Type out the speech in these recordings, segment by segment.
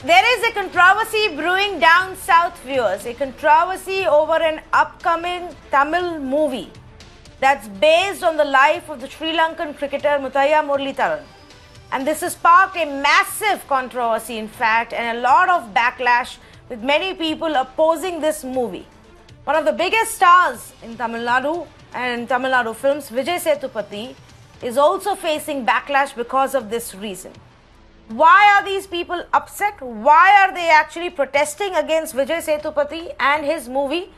There is a controversy brewing down south, viewers. A controversy over an upcoming Tamil movie that's based on the life of the Sri Lankan cricketer Muthaiya Muralitharan. And this has sparked a massive controversy, in fact, and a lot of backlash with many people opposing this movie. One of the biggest stars in Tamil Nadu and Tamil Nadu films, Vijay Sethupathi, is also facing backlash because of this reason. Why are these people upset? Why are they actually protesting against Vijay Sethupathi and his movie,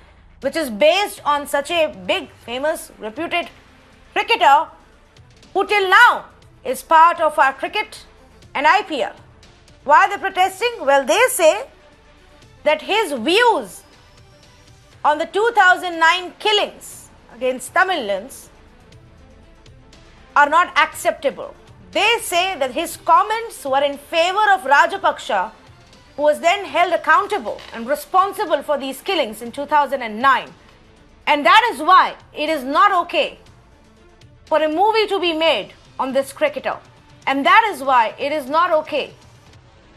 which is based on such a big, famous, reputed cricketer who till now is part of our cricket and IPL? Why are they protesting? Well, they say that his views on the 2009 killings against Tamilians are not acceptable. They say that his comments were in favor of Rajapaksa, who was then held accountable and responsible for these killings in 2009. And that is why it is not okay for a movie to be made on this cricketer. And that is why it is not okay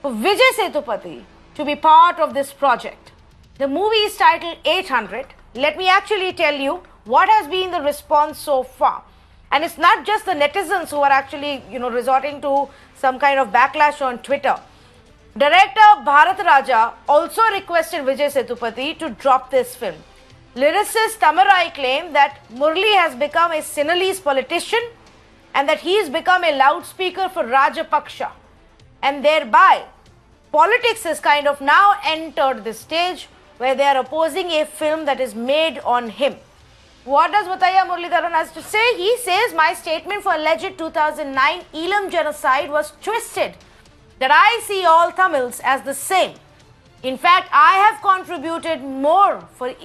for Vijay Sethupathi to be part of this project. The movie is titled 800. Let me actually tell you what has been the response so far. And it's not just the netizens who are actually, resorting to some kind of backlash on Twitter. Director Bharat Raja also requested Vijay Sethupathi to drop this film. Lyricist Tamarai claimed that Murli has become a Sinhalese politician and that he has become a loudspeaker for Rajapaksa. And thereby, politics has kind of now entered the stage where they are opposing a film that is made on him. What does Muthaiya Muralitharan has to say? He says, my statement for alleged 2009 Elam genocide was twisted, that I see all Tamils as the same. In fact, I have contributed more for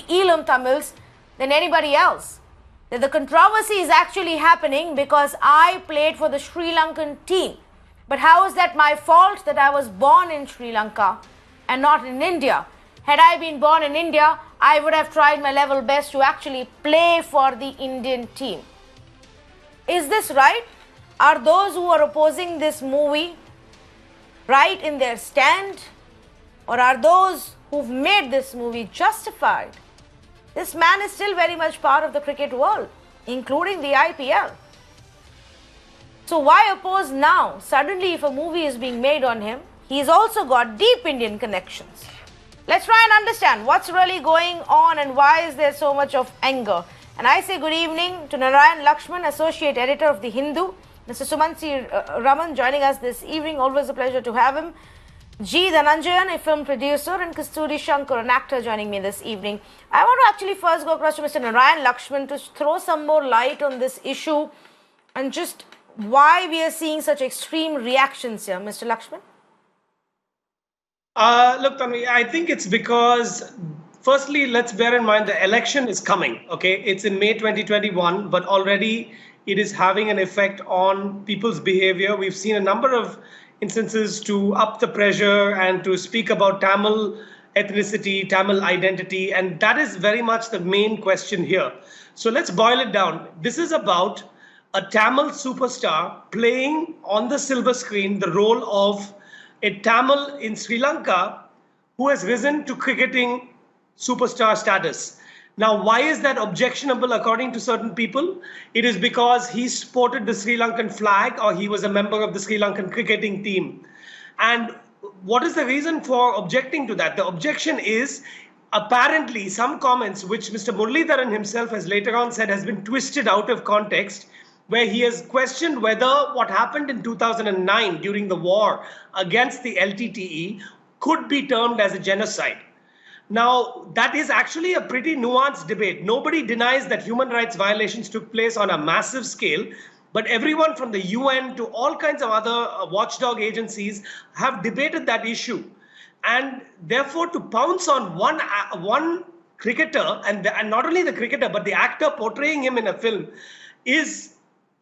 Elam Tamils than anybody else. That the controversy is actually happening because I played for the Sri Lankan team. But how is that my fault that I was born in Sri Lanka and not in India? Had I been born in India, I would have tried my level best to actually play for the Indian team. Is this right? Are those who are opposing this movie right in their stand? Or are those who've made this movie justified? This man is still very much part of the cricket world, including the IPL. So why oppose now? Suddenly, if a movie is being made on him, he's also got deep Indian connections. Let's try and understand what's really going on and why is there so much of anger. And I say good evening to Narayan Lakshman, Associate Editor of The Hindu, Mr. Sumansi Raman joining us this evening. Always a pleasure to have him. G. Dhananjayan, a film producer, and Kasturi Shankar, an actor, joining me this evening. I want to actually first go across to Mr. Narayan Lakshman to throw some more light on this issue and just why we are seeing such extreme reactions here. Mr. Lakshman? Look, Tanvi, I think it's because, firstly, let's bear in mind the election is coming, okay? It's in May 2021, but already it is having an effect on people's behavior. We've seen a number of instances to up the pressure and to speak about Tamil ethnicity, Tamil identity, and that is very much the main question here. So let's boil it down. This is about a Tamil superstar playing on the silver screen the role of a Tamil in Sri Lanka who has risen to cricketing superstar status. Now, why is that objectionable according to certain people? It is because he sported the Sri Lankan flag or he was a member of the Sri Lankan cricketing team. And what is the reason for objecting to that? The objection is apparently some comments which Mr. Muralitharan himself has later on said has been twisted out of context, where he has questioned whether what happened in 2009 during the war against the LTTE could be termed as a genocide. Now, that is actually a pretty nuanced debate. Nobody denies that human rights violations took place on a massive scale, but everyone from the UN to all kinds of other watchdog agencies have debated that issue. And therefore, to pounce on one cricketer, and not only the cricketer, but the actor portraying him in a film is,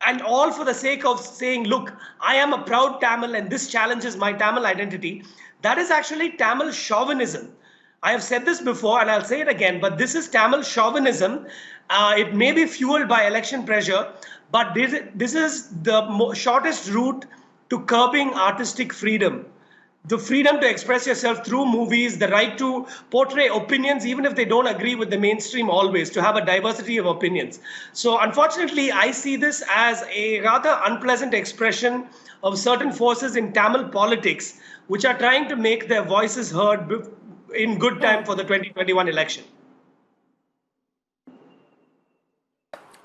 and all for the sake of saying, look, I am a proud Tamil and this challenges my Tamil identity, that is actually Tamil chauvinism. I have said this before and I'll say it again, but this is Tamil chauvinism. It may be fueled by election pressure, but this is the shortest route to curbing artistic freedom. the freedom to express yourself through movies, the right to portray opinions, even if they don't agree with the mainstream always, to have a diversity of opinions. So unfortunately, I see this as a rather unpleasant expression of certain forces in Tamil politics, which are trying to make their voices heard in good time for the 2021 election.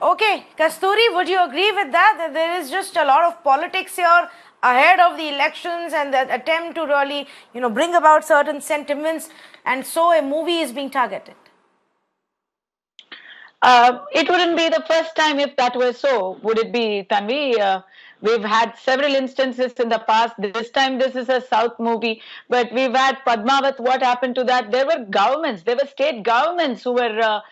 Okay, Kasturi, would you agree with that? That there is just a lot of politics here ahead of the elections and the attempt to really, bring about certain sentiments, and so a movie is being targeted? It wouldn't be the first time if that were so, would it be, Tanvi? We've had several instances in the past. This time this is a South movie, but we've had Padmavat. What happened to that? There were governments, there were state governments who were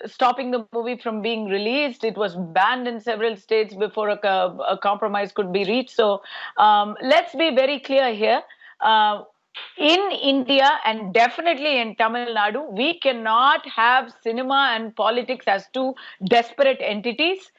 stopping the movie from being released. It was banned in several states before a compromise could be reached. So let's be very clear here. In India and definitely in Tamil Nadu, we cannot have cinema and politics as two desperate entities.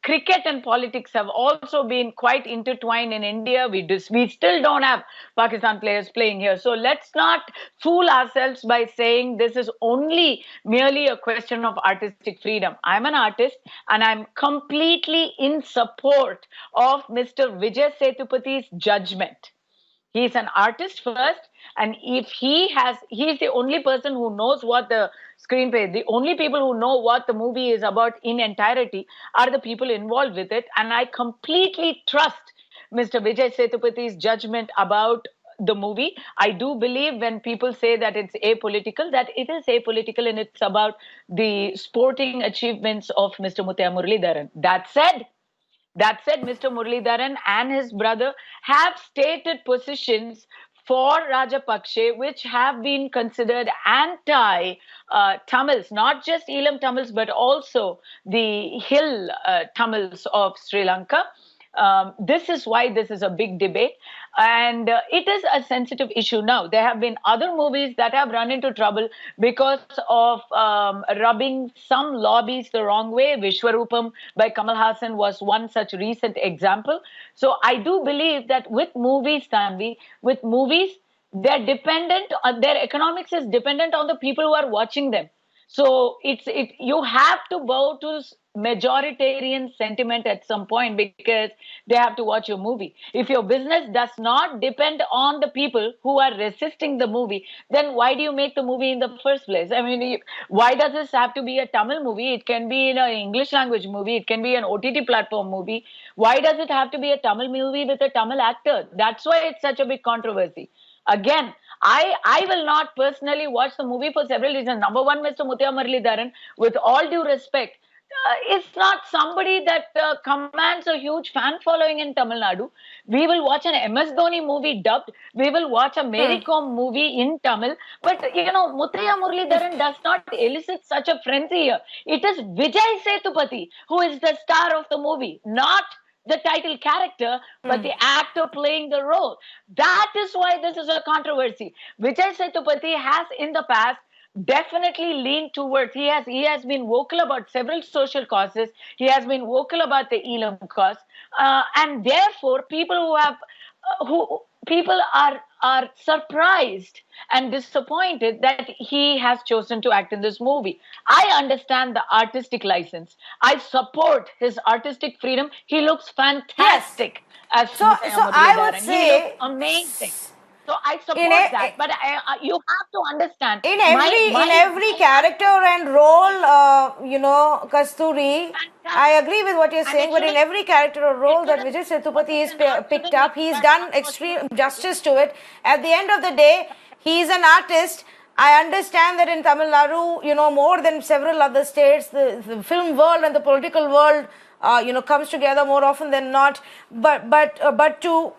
Cricket and politics have also been quite intertwined in India. We still don't have Pakistan players playing here. So let's not fool ourselves by saying this is only merely a question of artistic freedom. I'm an artist and I'm completely in support of Mr. Vijay Sethupathe's judgment. He's an artist first, and if he's the only person who knows what the screenplay, the only people who know what the movie is about in entirety are the people involved with it. And I completely trust Mr. Vijay Sethupathe's judgment about the movie. I do believe when people say that it's apolitical, that it is apolitical and it's about the sporting achievements of Mr. Muthaiya Muralidharan. That said, Mr. Muralidharan and his brother have stated positions for Rajapakse, which have been considered anti-Tamils, not just Elam Tamils, but also the Hill Tamils of Sri Lanka. This is why this is a big debate, and it is a sensitive issue now. There have been other movies that have run into trouble because of rubbing some lobbies the wrong way. Vishwarupam by Kamal Hassan was one such recent example. So I do believe that with movies, Tanvi, they're dependent, their economics is dependent on the people who are watching them. So you have to bow to majoritarian sentiment at some point because they have to watch your movie. If your business does not depend on the people who are resisting the movie, then why do you make the movie in the first place? I mean, why does this have to be a Tamil movie? It can be in an English language movie. It can be an OTT platform movie. Why does it have to be a Tamil movie with a Tamil actor? That's why it's such a big controversy. Again, I will not personally watch the movie for several reasons. Number one, Mr. Muthaiya Muralidharan, with all due respect, is not somebody that commands a huge fan following in Tamil Nadu. We will watch an MS Dhoni movie dubbed. We will watch a Mary Kom movie in Tamil. But, Muthaiya Muralidharan does not elicit such a frenzy here. It is Vijay Sethupathi who is the star of the movie, not the title character, but the actor playing the role. That is why this is a controversy. Vijay Sethupathi has in the past definitely leaned towards, he has been vocal about several social causes. He has been vocal about the Elam cause. And therefore, people are surprised and disappointed that he has chosen to act in this movie. I understand the artistic license. I support his artistic freedom. He looks fantastic. Yes. So I would say he looks amazing. So I support that, but you have to understand. In every character and role, Kasturi, I agree with what you're saying, but in every character or role that Vijay Sethupathi is picked up, he's done extreme justice to it. At the end of the day, he's an artist. I understand that in Tamil Nadu, more than several other states, the film world and the political world comes together more often than not. But to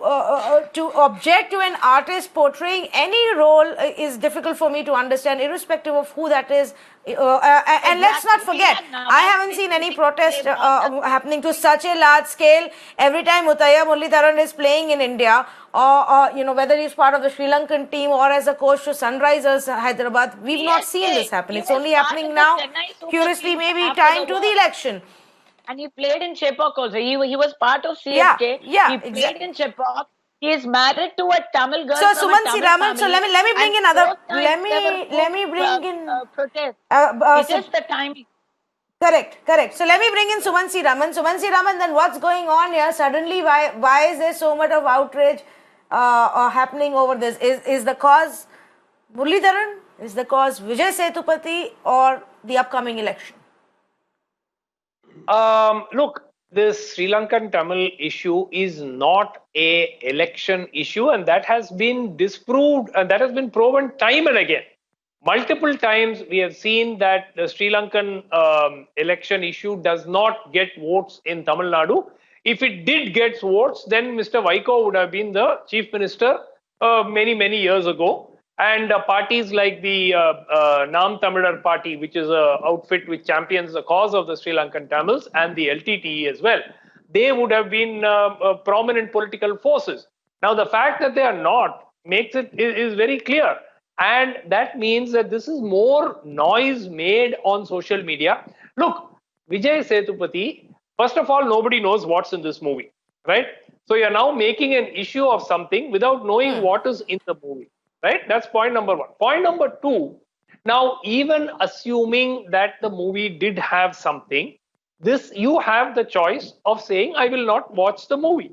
object to an artist portraying any role is difficult for me to understand, irrespective of who that is. And let's not forget, I haven't seen any protest happening to such a large scale. Every time Muthaiya Muralidharan is playing in India, or whether he's part of the Sri Lankan team or as a coach to Sunrisers Hyderabad, we've not seen this happen. It's only happening now. Curiously, maybe time to the election. And he played in Chepauk also. He was part of CSK. Yeah, he played in Chepauk. He is married to a Tamil girl. So from a Sumansi Tamil Raman, so family, let me bring and in other. both times there were Let me bring in. protests. It So, is the timing. correct. So let me bring in Sumansi Raman. Sumansi Raman, then what's going on here? Suddenly, why is there so much of outrage happening over this? Is the cause Muralidharan? Is the cause Vijay Sethupathi or the upcoming election? Look, this Sri Lankan Tamil issue is not a election issue, and that has been disproved and that has been proven time and again. Multiple times we have seen that the Sri Lankan election issue does not get votes in Tamil Nadu. If it did get votes, then Mr. Vaiko would have been the chief minister many years ago. And parties like the Nam Tamilar Party, which is an outfit which champions the cause of the Sri Lankan Tamils, and the LTTE as well, they would have been prominent political forces. Now, the fact that they are not makes it is very clear. And that means that this is more noise made on social media. Look, Vijay Sethupathi, first of all, nobody knows what's in this movie, right? So you're now making an issue of something without knowing what is in the movie, right? That's point number one. Point number two, now even assuming that the movie did have something, you have the choice of saying, I will not watch the movie.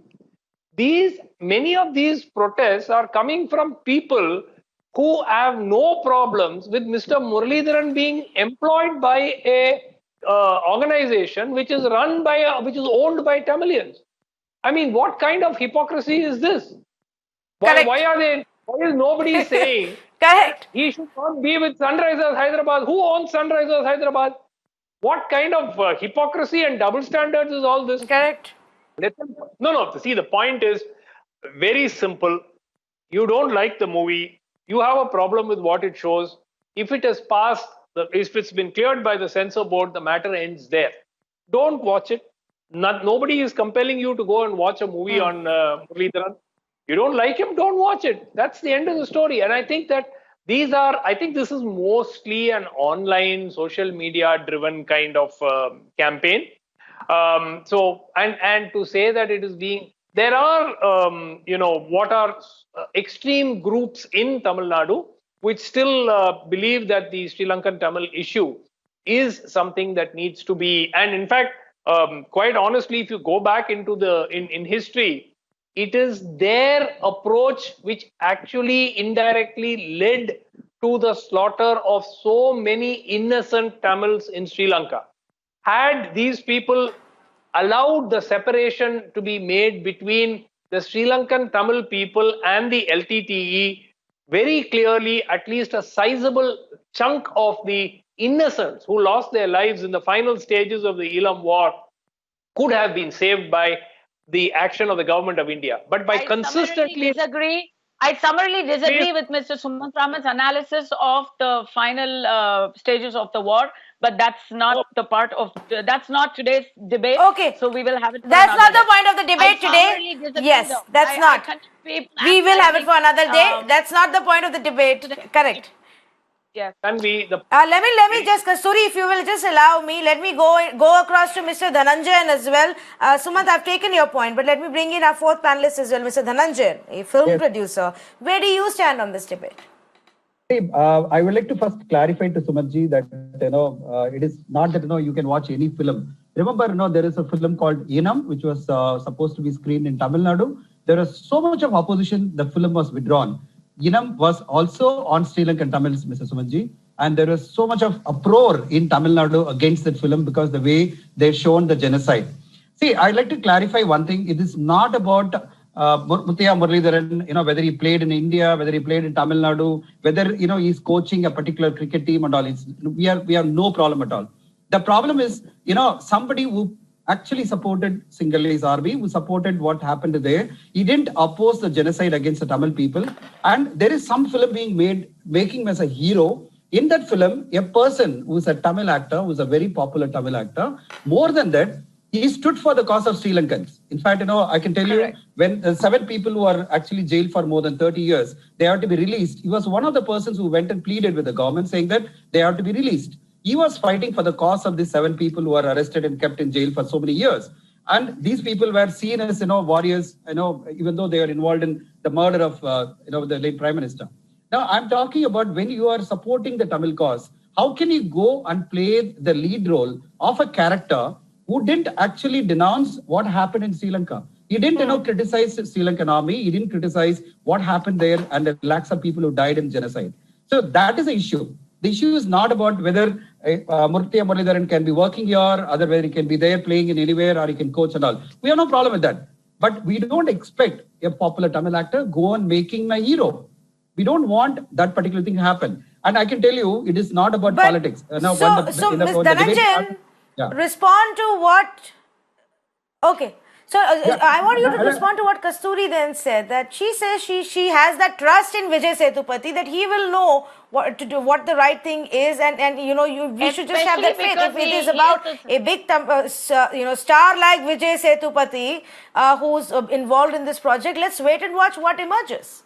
Many of these protests are coming from people who have no problems with Mr. Muralidharan being employed by a organization which is owned by Tamilians. I mean, what kind of hypocrisy is this? Why is nobody saying Correct. he should not be with Sunrisers Hyderabad? Who owns Sunrisers Hyderabad? What kind of hypocrisy and double standards is all this? Correct. No. See, the point is very simple. You don't like the movie. You have a problem with what it shows. If it has passed, if it's been cleared by the censor board, the matter ends there. Don't watch it. Nobody is compelling you to go and watch a movie on Muralidharan. You don't like him, don't watch it. That's the end of the story. And I think that I think this is mostly an online social media driven kind of campaign. And to say that it is there are, what are extreme groups in Tamil Nadu which still believe that the Sri Lankan Tamil issue is something that needs to be, and in fact, quite honestly, if you go back into in history, it is their approach which actually indirectly led to the slaughter of so many innocent Tamils in Sri Lanka. Had these people allowed the separation to be made between the Sri Lankan Tamil people and the LTTE, very clearly, at least a sizable chunk of the innocents who lost their lives in the final stages of the Elam War could have been saved by the action of the government of India. But by consistently... I summarily disagree with Mr. Sumant Raman's analysis of the final stages of the war, but that's not that's not today's debate. Okay. So we will have it for That's not the day. point of the debate today. Yes, that's not. We will have it for another day. That's not the point of the debate. Correct. Yes. Can we... let me just, Kasturi, if you will just allow me, let me go across to Mr. Dhananjayan as well. Sumant, I've taken your point, but let me bring in our fourth panelist as well, Mr. Dhananjayan, a film producer. Where do you stand on this debate? I would like to first clarify to Sumantji that, it is not that, you can watch any film. Remember, there is a film called Inam, which was supposed to be screened in Tamil Nadu. There was so much of opposition, the film was withdrawn. Inam was also on Sri Lankan Tamils, Mr. Sumantji, and there was so much of uproar in Tamil Nadu against that film because the way they've shown the genocide. See, I'd like to clarify one thing. It is not about Muthaiya Muralidharan, whether he played in India, whether he played in Tamil Nadu, whether, he's coaching a particular cricket team and all. We have no problem at all. The problem is, somebody who actually supported Sinhalese army, who supported what happened there. He didn't oppose the genocide against the Tamil people. And there is some film being making him as a hero. In that film, a person who's a Tamil actor, who's a very popular Tamil actor, more than that, he stood for the cause of Sri Lankans. In fact, I can tell you, when the 7 people who are actually jailed for more than 30 years, they have to be released. He was one of the persons who went and pleaded with the government saying that they have to be released. He was fighting for the cause of the 7 people who are arrested and kept in jail for so many years. And these people were seen as, warriors, even though they were involved in the murder of, the late Prime Minister. Now, I'm talking about when you are supporting the Tamil cause, how can you go and play the lead role of a character who didn't actually denounce what happened in Sri Lanka? He didn't, criticize the Sri Lankan army. He didn't criticize what happened there and the lakhs of people who died in genocide. So that is the issue. The issue is not about whether Murthy Muralidharan can be working here, other whether he can be there playing in anywhere or he can coach and all. We have no problem with that. But we don't expect a popular Tamil actor go on making a hero. We don't want that particular thing to happen. And I can tell you, it is not about politics. Ms. Dhananjayan, respond to what... Okay. So I want you to respond to what Kasturi then said, that she says she has that trust in Vijay Sethupathi that he will know what to do, what the right thing is, and we should just have that faith. If it is about a big star like Vijay Sethupathi who's involved in this project, let's wait and watch what emerges.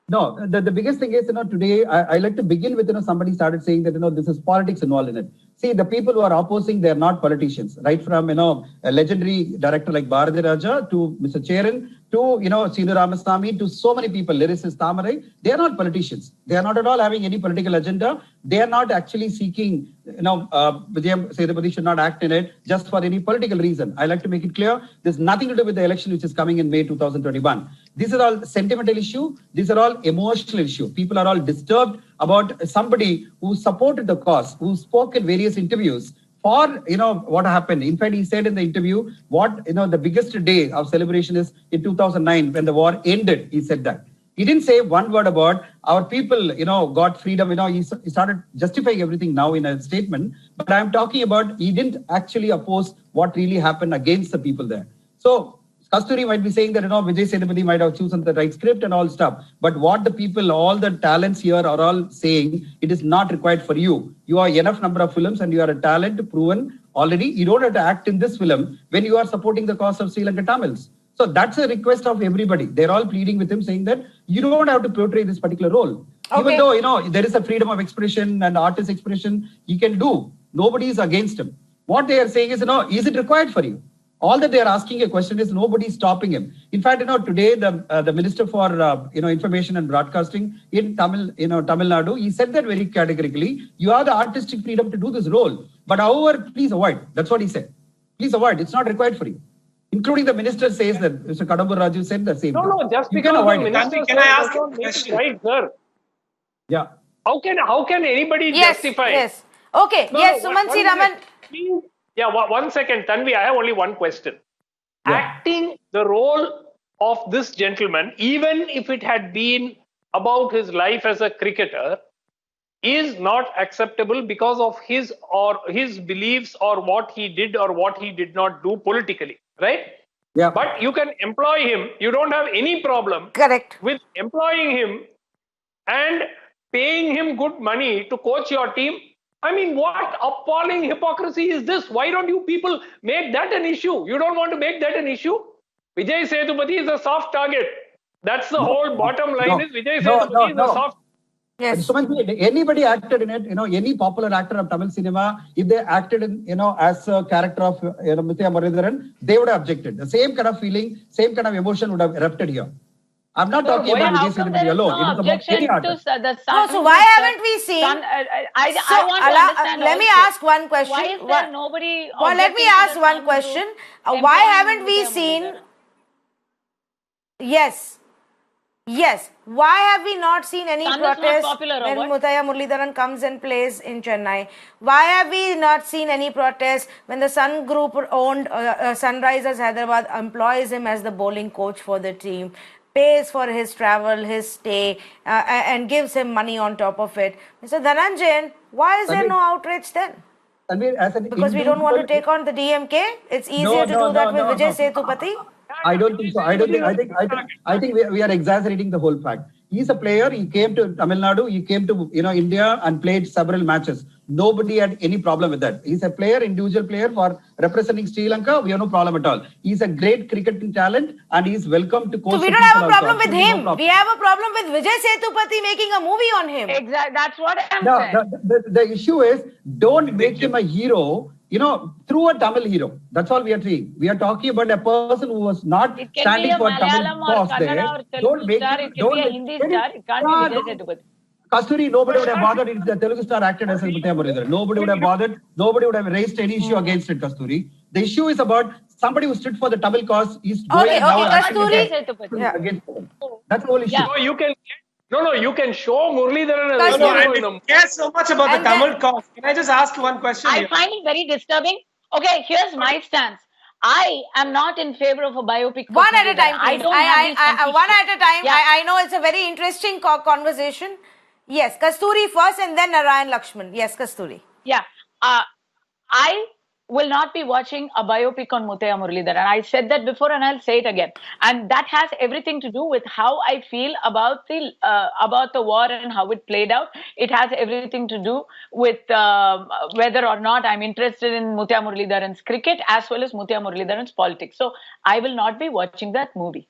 No, the biggest thing is, today I like to begin with, somebody started saying that, this is politics involved in it. See, the people who are opposing, they are not politicians, right from, a legendary director like Bharati Raja to Mr. Cheran to, Sinu Ramaswamy to so many people, lyricist Thamarai, they are not politicians. They are not at all having any political agenda. They are not actually seeking, Vijay Sethupathi should not act in it just for any political reason. I like to make it clear, there's nothing to do with the election which is coming in May 2021. These are all sentimental issue. These are all emotional issue. People are all disturbed about somebody who supported the cause, who spoke in various interviews for, what happened. In fact, he said in the interview, the biggest day of celebration is in 2009 when the war ended. He said that. He didn't say one word about our people, got freedom. He started justifying everything now in a statement. But I'm talking about he didn't actually oppose what really happened against the people there. So Kasturi might be saying that, Vijay Sethupathi might have chosen the right script and all stuff. But what the people, all the talents here are all saying, it is not required for you. You are enough number of films and you are a talent proven already. You don't have to act in this film when you are supporting the cause of Sri Lanka Tamils. So that's a request of everybody. They're all pleading with him saying that you don't have to portray this particular role. Okay. Even though, there is a freedom of expression and artist expression, he can do. Nobody is against him. What they are saying is, is it required for you? All that they are asking a question is nobody is stopping him. In fact, today the Minister for Information and Broadcasting in Tamil Nadu, he said that very categorically. You have the artistic freedom to do this role, but however, please avoid. That's what he said. Please avoid. It's not required for you. Including the minister says that Mr. Kadambur Raju said the same. No, just you because the minister can I ask a question? Right, sir. Yeah. How can anybody justify? Yes. Okay. No, yes, Sumansi Raman. Yeah, 1 second, Tanvi. I have only one question. Yeah. Acting the role of this gentleman, even if it had been about his life as a cricketer, is not acceptable because of his beliefs or what he did or what he did not do politically, right? Yeah. But you can employ him. You don't have any problem. Correct. With employing him and paying him good money to coach your team. I mean, what appalling hypocrisy is this? Why don't you people make that an issue? You don't want to make that an issue? Vijay Sethupathi is a soft target. That's the whole bottom line is Vijay Sethupathi is a soft. Yes. So anybody acted in it, any popular actor of Tamil cinema, if they acted in, as a character of Murthy Muralidharan, they would have objected. The same kind of feeling, same kind of emotion would have erupted here. I'm not talking about Vijay Sethupathi alone. No objection to the son. So why haven't we seen? I want to understand. Let me ask one question. Why is there nobody? Well, let me ask one question. Why haven't we seen? Yes. Why have we not seen any protest when Muthiah Muralidharan comes and plays in Chennai? Why have we not seen any protest when the Sun Group owned Sunrisers Hyderabad employs him as the bowling coach for the team, pays for his travel, his stay, and gives him money on top of it? Mr. Dhananjayan, why is there no outrage then? Because we don't want to take on the DMK? It's easier to do that with Vijay Sethupathi? I don't think so. I think we are exaggerating the whole fact. He's a player. He came to Tamil Nadu. He came to India and played several matches. Nobody had any problem with that. He's a player, individual player for representing Sri Lanka. We have no problem at all. He's a great cricketing talent and he's welcome to coach. So we don't have a problem with him. We have a problem with Vijay Sethupathi making a movie on him. Exactly. That's what I'm saying. The issue is don't make him a hero through a Tamil hero. That's all we are saying. We are talking about a person who was not It can standing be a for Malayalam Tamil or cause Kannada there. or Telugu star. It can be a Hindi star. It can't be Vijay Sethupathi. Kasturi, nobody would have bothered if the Telugu star acted as a Muthaiya Muralidharan. Nobody would have bothered. Nobody would have raised any issue against it, Kasturi. The issue is about somebody who stood for the Tamil cause is going Okay, now Kasturi. against them. That's the whole issue. Yeah. You can show Muralidharan as a Kasturi. No, I hero in mean, a care so much about And the Tamil then- cause. Can I just ask one question I here? find it very disturbing. Okay, here's my stance. I am not in favor of a biopic. for One at a Muralidharan. time, please. I don't have these One at a time. Yeah. I know it's a very interesting conversation. Yes, Kasturi first and then Narayan Lakshman. Yes, Kasturi. Yeah. I will not be watching a biopic on Muthaiya Muralidharan. I said that before and I'll say it again. And that has everything to do with how I feel about the war and how it played out. It has everything to do with whether or not I'm interested in Muthaiya Muralidharan's cricket as well as Muthaiya Muralidharan's politics. So I will not be watching that movie.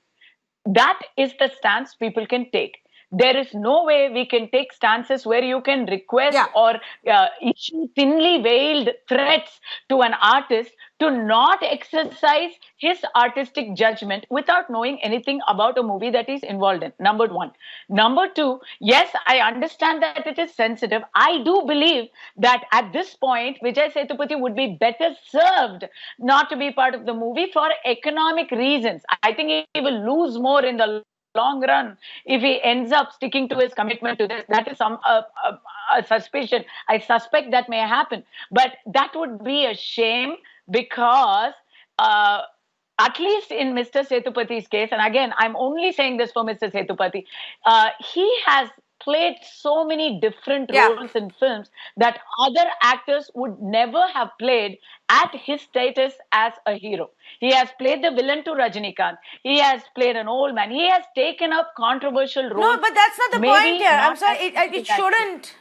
That is the stance people can take. There is no way we can take stances where you can request or issue thinly veiled threats to an artist to not exercise his artistic judgment without knowing anything about a movie that he's involved in. Number one. Number two, yes, I understand that it is sensitive. I do believe that at this point, Vijay Sethupathi would be better served not to be part of the movie for economic reasons. I think he will lose more in the long run if he ends up sticking to his commitment to this. That is a suspicion. I suspect that may happen, but that would be a shame because at least in Mr. Sethupathi's case, and again I'm only saying this for Mr. Sethupathi, he has played so many different roles in films that other actors would never have played at his status as a hero. He has played the villain to Rajinikanth. He has played an old man. He has taken up controversial roles. No, but that's not the point here. I'm sorry. It shouldn't.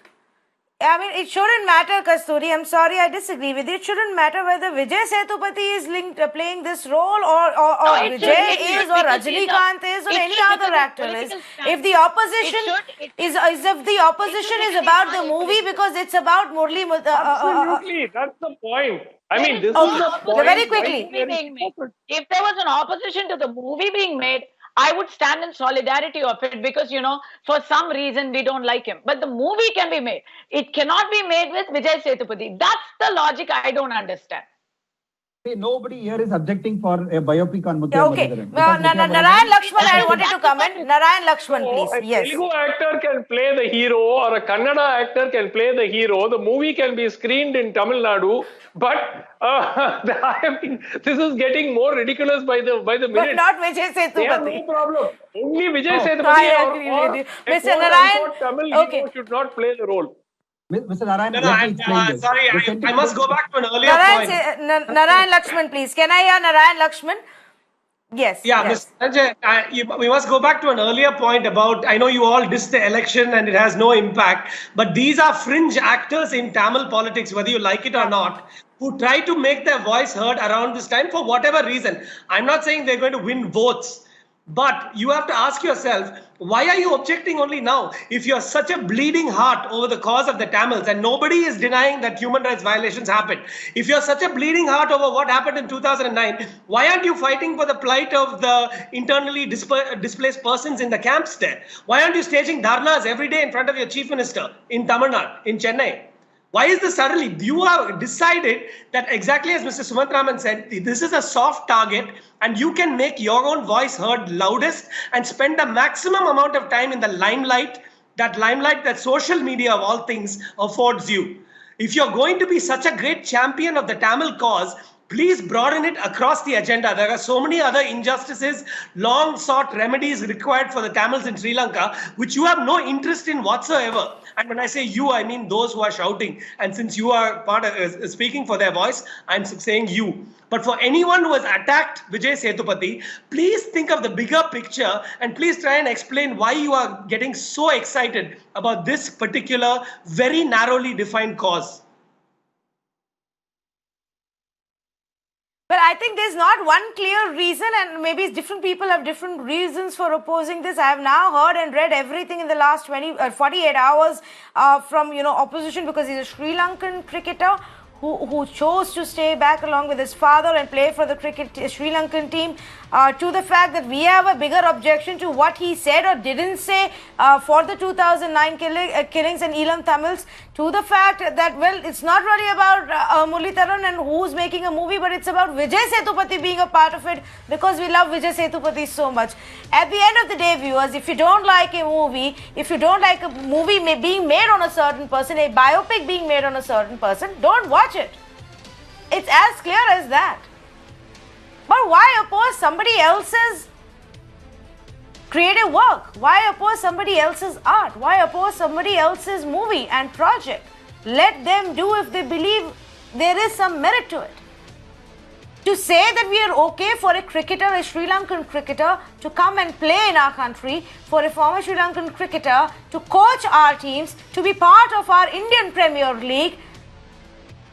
I mean, it shouldn't matter, Kasturi. I'm sorry, I disagree with you. It shouldn't matter whether Vijay Sethupathi is linked playing this role or Vijay is or Rajinikanth is or any other actor is. If the opposition is about the movie because it's about Murli. Absolutely, that's the point. I mean, this is the point. Very quickly. If there was an opposition to the movie being made, I would stand in solidarity of it because, for some reason we don't like him. But the movie can be made. It cannot be made with Vijay Sethupathi. That's the logic I don't understand. Nobody here is objecting for a biopic on Muthaiya Okay. Muralidharan. Well, Narayan Lakshman, I wanted to comment. Narayan Lakshman, A please. Yes. Telugu actor can play the hero or a Kannada actor can play the hero. The movie can be screened in Tamil Nadu, but I mean, this is getting more ridiculous by the But minute. not Vijay They have no Sethupathi. problem. Only Vijay I Sethupathi agree or with you. a Mr. Narayan, quote-unquote Tamil okay. hero should not play the role. Mr. Narayan, No, let me I'm explain this. sorry. The I must go back to an earlier Narayan, point. Narayan Lakshman, please. Can I hear Narayan Lakshman? Yes. Yeah, yes. Mr. Sanjay, we must go back to an earlier point about, I know you all dissed the election and it has no impact, but these are fringe actors in Tamil politics, whether you like it or not, who try to make their voice heard around this time for whatever reason. I'm not saying they're going to win votes, but you have to ask yourself, why are you objecting only now? If you're such a bleeding heart over the cause of the Tamils, and nobody is denying that human rights violations happened, if you're such a bleeding heart over what happened in 2009, why aren't you fighting for the plight of the internally displaced persons in the camps there? Why aren't you staging dharnas every day in front of your chief minister in Tamil Nadu, in Chennai? Why is this suddenly? You have decided that exactly as Mr. Sumantraman said, this is a soft target and you can make your own voice heard loudest and spend the maximum amount of time in the limelight that social media of all things affords you. If you're going to be such a great champion of the Tamil cause, please broaden it across the agenda. There are so many other injustices, long sought remedies required for the Tamils in Sri Lanka, which you have no interest in whatsoever. And when I say you, I mean those who are shouting. And since you are part of speaking for their voice, I'm saying you. But for anyone who has attacked Vijay Sethupathi, please think of the bigger picture and please try and explain why you are getting so excited about this particular, very narrowly defined cause. But I think there's not one clear reason, and maybe different people have different reasons for opposing this. I have now heard and read everything in the last 48 hours from opposition, because he's a Sri Lankan cricketer who chose to stay back along with his father and play for the Sri Lankan team, to the fact that we have a bigger objection to what he said or didn't say for the 2009 killings in Elam Tamils, to the fact that, well, it's not really about Muralitharan and who's making a movie, but it's about Vijay Sethupathi being a part of it, because we love Vijay Sethupathi so much. At the end of the day, viewers, if you don't like a movie, if you don't like a movie being made on a certain person, a biopic being made on a certain person, don't watch it. It's as clear as that. But why oppose somebody else's creative work? Why oppose somebody else's art? Why oppose somebody else's movie and project? Let them do if they believe there is some merit to it. To say that we are okay for a cricketer, a Sri Lankan cricketer, to come and play in our country, for a former Sri Lankan cricketer to coach our teams, to be part of our Indian Premier League,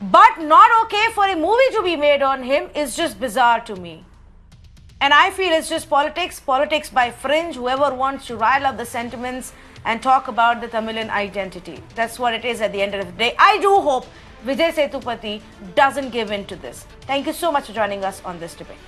but not okay for a movie to be made on him, is just bizarre to me. And I feel it's just politics by fringe, whoever wants to rile up the sentiments and talk about the Tamilian identity. That's what it is at the end of the day. I do hope Vijay Sethupathi doesn't give in to this. Thank you so much for joining us on this debate.